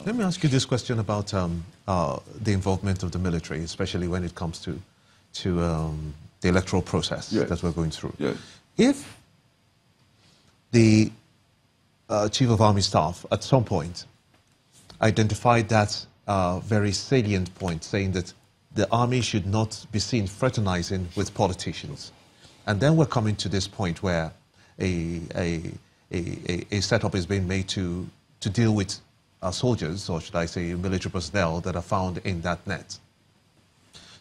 Let me ask you this question about the involvement of the military, especially when it comes to the electoral process that we're going through. Yes. If the Chief of Army Staff at some point identified that very salient point, saying that the army should not be seen fraternizing with politicians, and then we're coming to this point where a setup is being made to deal with soldiers, or should I say military personnel, that are found in that net.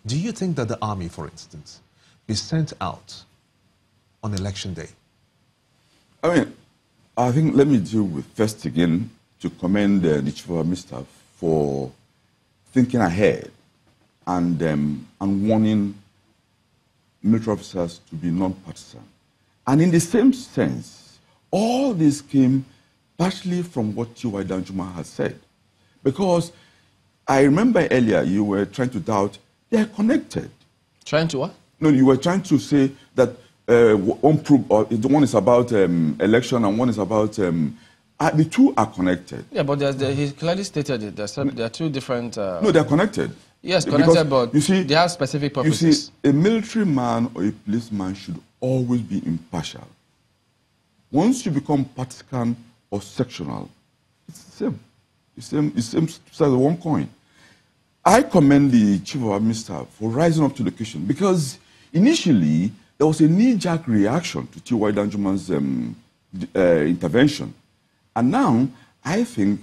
Do you think that the army, for instance, is sent out on election day? I think let me deal with first again to commend the Chief of Army Staff for thinking ahead and warning military officers to be non-partisan. And in the same sense, all this came partially from what T.Y. Danjuma has said. Because I remember earlier you were trying to doubt they are connected. Trying to what? No, you were trying to say that the one is about election and one is about... the two are connected. Yeah, but he clearly stated it. There are two different... No, they are connected. Yes, connected, but you see, they have specific purposes. You see, a military man or a policeman should always be impartial. Once you become partisan or sectional, it's the same. It's the same side of one coin. I commend the Chief of Army Staff for rising up to the occasion because initially there was a knee-jerk reaction to T.Y. Danjuma's intervention. And now I think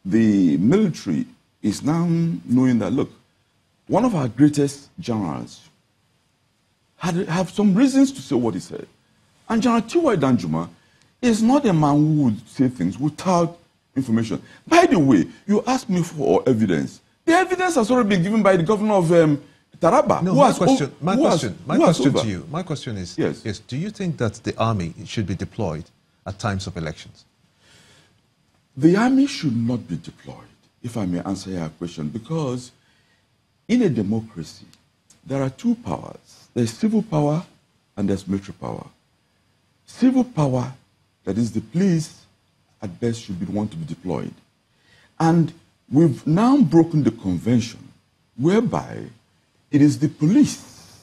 the military is now knowing that, look, one of our greatest generals have some reasons to say what he said. And General T.Y. Danjuma is not a man who would say things without information. By the way, you asked me for evidence. The evidence has already been given by the governor of Taraba. No, my question to you, my question is, yes, do you think that the army should be deployed at times of elections? The army should not be deployed, if I may answer your question, because in a democracy, there are two powers. There's civil power and there's military power. Civil power, that is the police, at best should be the one to be deployed. And we've now broken the convention whereby it is the police,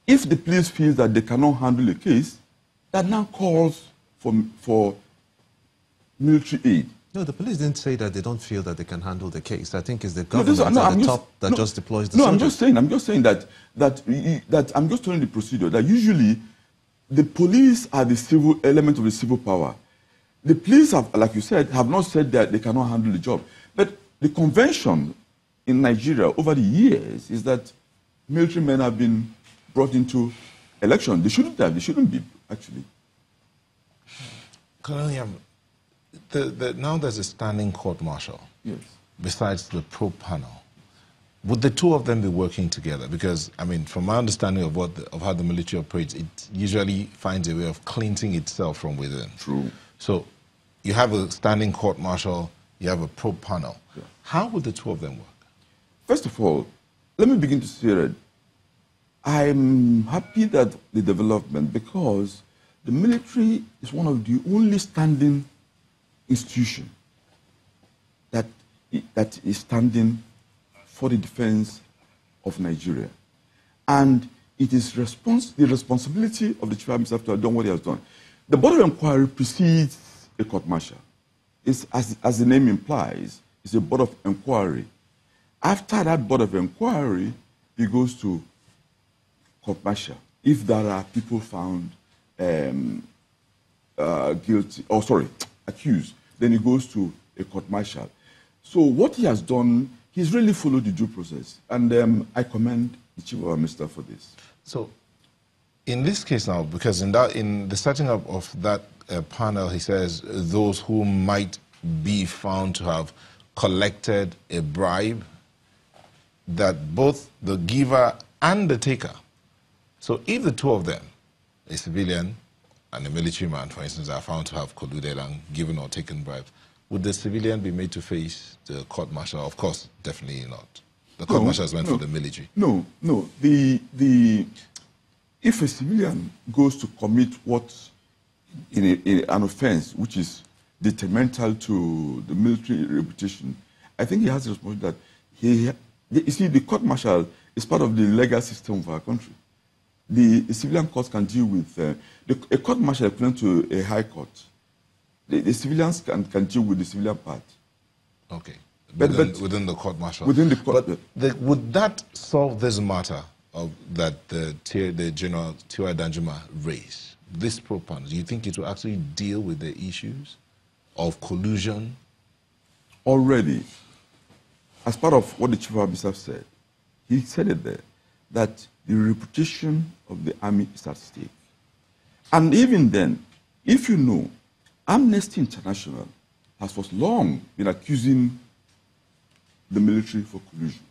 if the police feels that they cannot handle a case, that now calls for military aid. No, the police didn't say that they don't feel that they can handle the case. I think it's the government at the top that just deploys the soldiers. I'm just saying that I'm just telling the procedure that usually the police are the civil element of the civil power. The police have, like you said, have not said that they cannot handle the job. But the convention in Nigeria over the years is that military men have been brought into election. They shouldn't have. They shouldn't be, actually. Colonel, now there's a standing court-martial. Yes. Besides the probe panel. Would the two of them be working together? Because, I mean, from my understanding of how the military operates, it usually finds a way of cleansing itself from within. True. So you have a standing court-martial, you have a probe panel. Yeah. How would the two of them work? First of all, let me begin to say that I'm happy that the development, because the military is one of the only standing institution that is standing for the defense of Nigeria. And it is the responsibility of the Chief of Army Staff to have done what he has done. The Board of Inquiry precedes a court-martial. As the name implies, it's a Board of Inquiry. After that Board of Inquiry, it goes to court-martial. If there are people found accused, then it goes to a court-martial. So what he has done, he's really followed the due process. And I commend the Chief of Army Staff for this. So in this case now, because in the setting up of that panel, he says those who might be found to have collected a bribe, that both the giver and the taker. So if the two of them, a civilian and a military man, for instance, are found to have colluded and given or taken bribes, would the civilian be made to face the court-martial? Of course, definitely not. The court-martial is meant for the military. No. If a civilian goes to commit in an offense which is detrimental to the military reputation, I think he has the responsibility that you see, the court martial is part of the legal system of our country. The civilian courts can deal with, a court martial equivalent to a high court. The civilians can deal with the civilian part. Okay. Within the court martial. Within the court. Would that solve this matter that the General T.Y. Danjuma raised? This proposal, do you think it will actually deal with the issues of collusion? Already, as part of what the Chief of Army Staff said, he said it there, that the reputation of the army is at stake. And even then, if you know, Amnesty International has for long been accusing the military for collusion.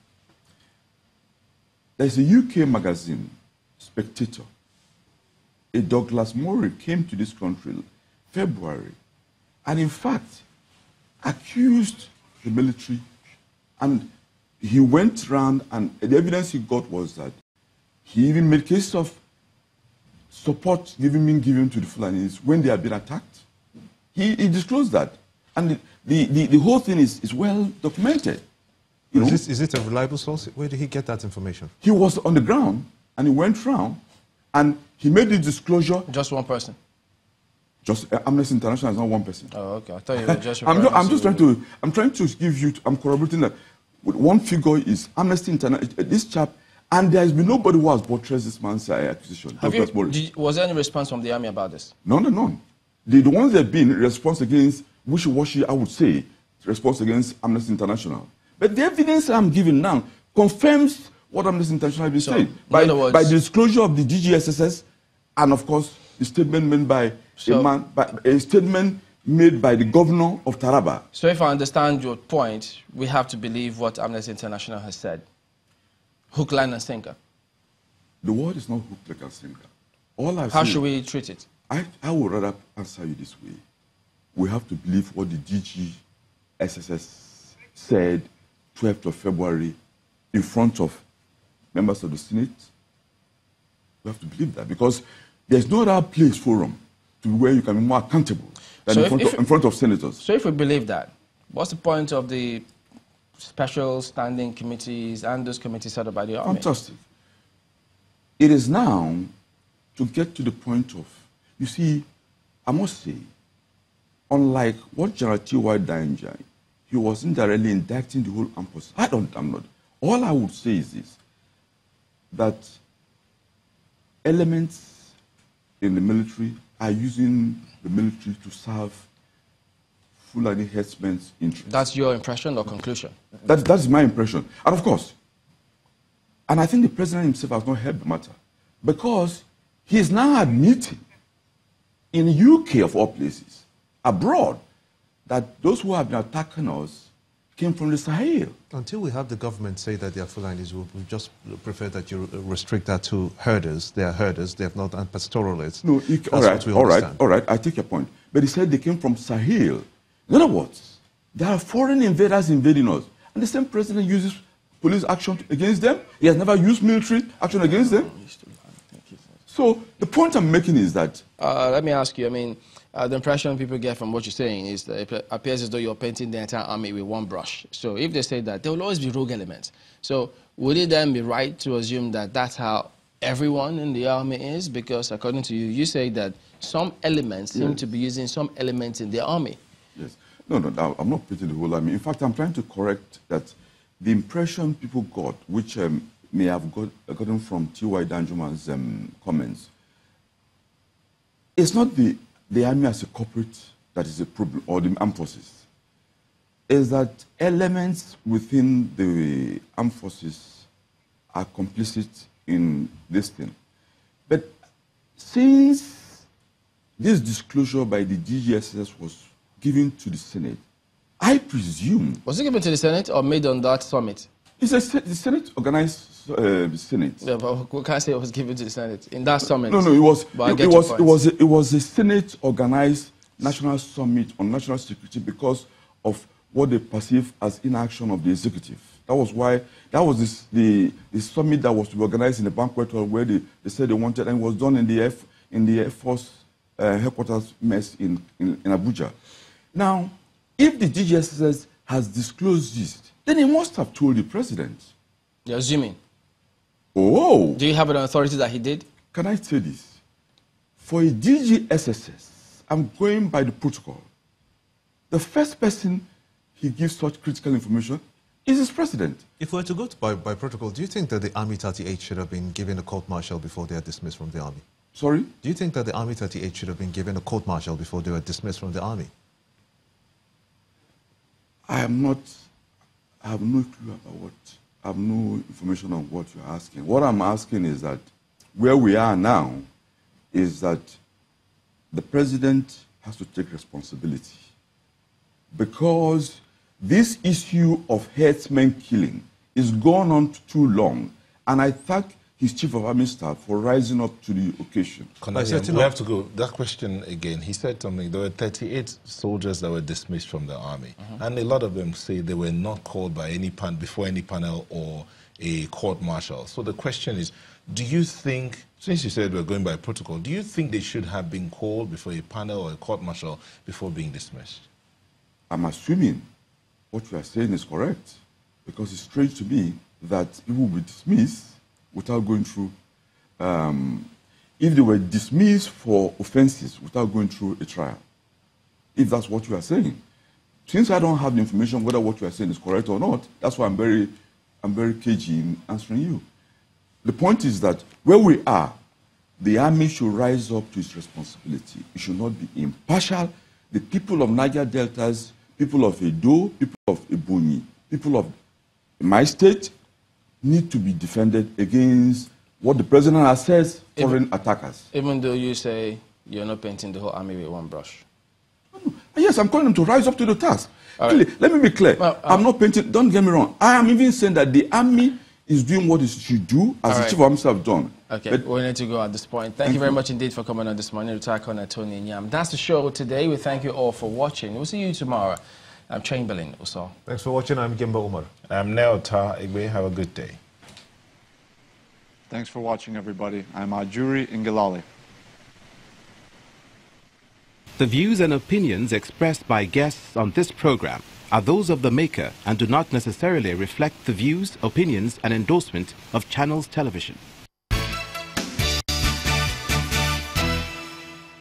There's a UK magazine, Spectator. A Douglas Murray came to this country in February, and in fact, accused the military, and he went around, and the evidence he got was that he even made cases of support given to the Fulanis when they had been attacked. He disclosed that. And the whole thing is well documented. Is it a reliable source? Where did he get that information? He was on the ground, and he went around, and he made the disclosure. Just one person? Just Amnesty International is not one person. Oh, okay. I thought you were just I'm trying to give you, I'm corroborating that with one figure is Amnesty International, this chap, and there has been nobody who has buttressed this man's accusation. Was there any response from the army about this? No. The ones that have been response against wishy-washy, I would say, response against Amnesty International. But the evidence I'm giving now confirms what Amnesty International has been saying. By the disclosure of the DGSSS, and of course, the statement made by a statement made by the governor of Taraba. So if I understand your point, we have to believe what Amnesty International has said. Hook, line, and sinker. The word is not hook, line, and sinker. How should we treat it? I would rather answer you this way. We have to believe what the DGSSS said 12th of February in front of members of the Senate. We have to believe that because there's no other place, forum, to where you can be more accountable than in front of senators. So if we believe that, what's the point of the special standing committees and those committees set up by the army? Fantastic. It is now to get to the point of, you see, I must say, unlike what General T.Y. Danjuma, he was indirectly indicting the whole armed forces. I'm not. All I would say is this, that elements in the military are using the military to serve Fulani herdsmen's interests. That's your impression or conclusion? That's my impression. And of course, and I think the president himself has not helped the matter, because he is now admitting in the UK, of all places, abroad, that those who have been attacking us came from the Sahel. Until we have the government say that they are Fulanis, we just prefer that you restrict that to herders. They are herders, they have not done pastoralists. No, all right, I take your point. But he said they came from Sahel. In other words, there are foreign invaders invading us. And the same president uses police action against them. He has never used military action against them. So the point I'm making is that... let me ask you, I mean, the impression people get from what you're saying is that it appears as though you're painting the entire army with one brush. So if they say that, there will always be rogue elements. So would it then be right to assume that that's how everyone in the army is? Because according to you, you say that some elements seem to be using some elements in the army. Yes. No, I'm not painting the whole army. In fact, I'm trying to correct that the impression people got, which may have gotten from T.Y. Danjuma's comments, it's not the army as a corporate that is a problem, or the armed forces. Is that elements within the armed forces are complicit in this thing. But since this disclosure by the DGSS was given to the Senate, I presume... Was it given to the Senate or made on that summit? It's the Senate organized the Senate. Yeah, but we can't say it was given to the Senate in that summit. No, it was a Senate organized national summit on national security because of what they perceive as inaction of the executive. That was why the summit that was to be organized in the banquet hall where they said they wanted, and it was done in the Air Force headquarters mess in Abuja. Now, if the DGSS has disclosed this, then he must have told the president. You're assuming. Oh. Do you have an authority that he did? Can I say this? For a DG SSS, I'm going by the protocol. The first person he gives such critical information is his president. If we were to go by protocol, do you think that the Army 38 should have been given a court-martial before they are dismissed from the Army? Sorry? Do you think that the Army 38 should have been given a court-martial before they were dismissed from the Army? I have no clue about what, I have no information on what you're asking. What I'm asking is that where we are now is that the president has to take responsibility, because this issue of herdsmen killing is gone on too long, and I thank his chief of army staff for rising up to the occasion. We have to go. That question again, he said something. There were 38 soldiers that were dismissed from the army, and a lot of them say they were not called by any before any panel or a court-martial. So the question is, do you think, since you said we're going by protocol, do you think they should have been called before a panel or a court-martial before being dismissed? I'm assuming what you are saying is correct, because it's strange to me that people will be dismissed without going through, if they were dismissed for offenses without going through a trial, if that's what you are saying. Since I don't have the information whether what you are saying is correct or not, that's why I'm very cagey in answering you. The point is that where we are, the army should rise up to its responsibility. It should not be impartial. The people of Niger Deltas, people of Edo, people of Ebonyi, people of my state need to be defended against what the president has said, foreign attackers. Even though you say you're not painting the whole army with one brush. Yes, I'm calling them to rise up to the task. Right. Let me be clear. Well, I'm not painting, don't get me wrong. I am even saying that the army is doing what it should do, as the chief of army have done. Okay, but we need to go at this point. Thank you very much indeed for coming on this morning. Retired Colonel Tony Nyam. That's the show today. We thank you all for watching. We'll see you tomorrow. I'm Chamberlain also. Thanks for watching. I'm Gimba Umar. I'm Neo Ta Igwe. Have a good day. Thanks for watching, everybody. I'm Ajuri Ingilali. The views and opinions expressed by guests on this program are those of the maker and do not necessarily reflect the views, opinions, and endorsement of Channels Television.